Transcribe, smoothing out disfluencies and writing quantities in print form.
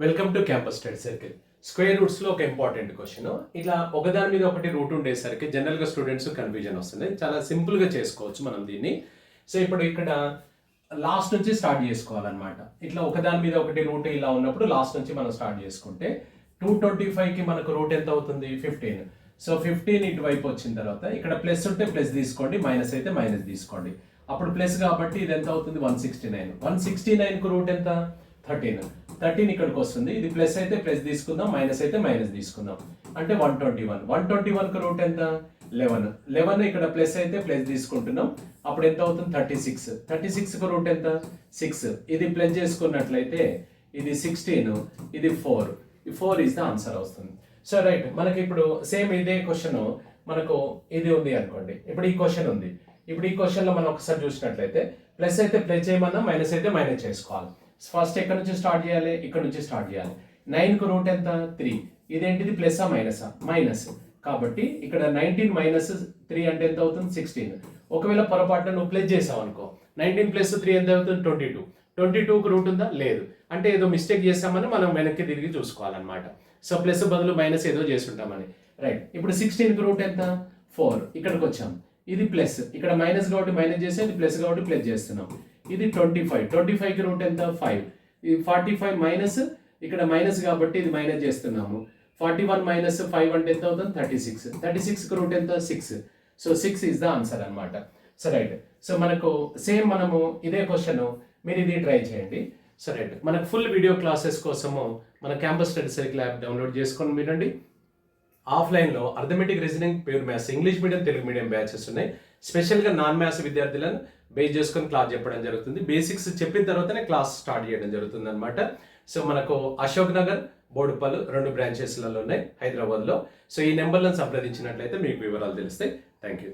Welcome to campus study circle. Square రూట్స్లో ఒక important question. ఇట్లా ఒకదాని మీద ఒకటి రూట్ ఉండేసరికి జనరల్గా స్టూడెంట్స్ కన్ఫ్యూజన్ వస్తుంది. చాలా సింపుల్గా చేసుకోవచ్చు మనం దీన్ని. సో ఇప్పుడు ఇక్కడ లాస్ట్ నుంచి స్టార్ట్ చేసుకోవాలన్నమాట. ఇట్లా ఒకదాని మీద ఒకటి రూట్ ఇలా ఉన్నప్పుడు లాస్ట్ నుంచి మనం స్టార్ట్ చేసుకుంటే 225కి మనకు రూట్ ఎంత అవుతుంది? 15. సో 15 ఇటువైపు వచ్చిన తర్వాత ఇక్కడ ప్లస్ ఉంటే ప్లస్ తీసుకోండి, మైనస్ అయితే మైనస్ తీసుకోండి. అప్పుడు ప్లస్ కాబట్టి ఇది ఎంత అవుతుంది? 169. 169కు రూట్ ఎంత? 13 ఇక్కడికి వస్తుంది. ఇది ప్లస్ అయితే ప్లస్ తీసుకుందాం, మైనస్ అయితే మైనస్ తీసుకుందాం. అంటే 121. 121కు రూట్ ఎంత? 11 ఇక్కడ ప్లస్ అయితే ప్లస్ తీసుకుంటున్నాం. అప్పుడు ఎంత అవుతుంది? 36. 36కు రూట్ ఎంత? 6. ఇది ప్లస్ చేసుకున్నట్లయితే ఇది 16, ఇది 4. ఈ 4 ఈజ్ ద ఆన్సర్ వస్తుంది. సో రైట్, మనకి ఇప్పుడు సేమ్ ఇదే క్వశ్చన్ మనకు ఇది ఉంది అనుకోండి. ఇప్పుడు ఈ క్వశ్చన్ ఉంది. ఇప్పుడు ఈ క్వశ్చన్లో మనం ఒకసారి చూసినట్లయితే ప్లస్ అయితే ప్లస్ చేయమన్నా, మైనస్ అయితే మైనస్ చేసుకోవాలి. ఫస్ట్ ఎక్కడ నుంచి స్టార్ట్ చేయాలి? ఇక్కడ నుంచి స్టార్ట్ చేయాలి. 9కు రూట్ ఎంత? 3. ఇదేంటిది? ప్లస్సా మైనసా? మైనస్. కాబట్టి ఇక్కడ 19 మైనస్ 3 అంటే ఎంత అవుతుంది? 16. ఒకవేళ పొరపాటున నువ్వు ప్లస్ చేసావు అనుకో, 19 ప్లస్ 3 ఎంత అవుతుంది? 22. 22కు రూట్ ఉందా? లేదు. అంటే ఏదో మిస్టేక్ చేసామని మనం వెనక్కి తిరిగి చూసుకోవాలన్నమాట. సో ప్లస్ బదులు మైనస్ ఏదో చేసి ఉంటామని. రైట్, ఇప్పుడు 16కు రూట్ ఎంత? 4. ఇక్కడికి వచ్చాం. ఇది ప్లస్, ఇక్కడ మైనస్ కాబట్టి మైనస్ చేసాం, ఇది ప్లస్ కాబట్టి ప్లస్ చేస్తున్నాం. ఇది 25. 25కి రూట్ ఎంత? 5. ఇది 45 మైనస్, ఇక్కడ మైనస్ కాబట్టి ఇది మైనస్ చేస్తున్నాము. 41 మైనస్ 5 అంటే ఎంత అవుతుంది? 36. 36కి రూట్ ఎంత? 6. సో 6 ఈజ్ ద ఆన్సర్ అనమాట. సో రైట్, సో మనకు సేమ్ మనము ఇదే క్వశ్చన్ మీరు ఇది ట్రై చేయండి. సో రైట్, మనకు ఫుల్ వీడియో క్లాసెస్ కోసము మన campus study circle app download చేసుకొని వినండి. ఆఫ్లైన్లో arithmetic, reasoning, pure maths, English medium, Telugu medium batches ఉన్నాయి. స్పెషల్గా నాన్ మ్యాథ్స్ విద్యార్థులను బేస్ చేసుకొని క్లాస్ చెప్పడం జరుగుతుంది. బేసిక్స్ చెప్పిన తర్వాతనే క్లాస్ స్టార్ట్ చేయడం జరుగుతుంది అనమాట. సో మనకు అశోక్ నగర్, బోడుపల్లి 2 బ్రాంచెస్లలో ఉన్నాయి హైదరాబాద్లో. సో ఈ నెంబర్లను సంప్రదించినట్లయితే మీకు వివరాలు తెలుస్తాయి. Thank you.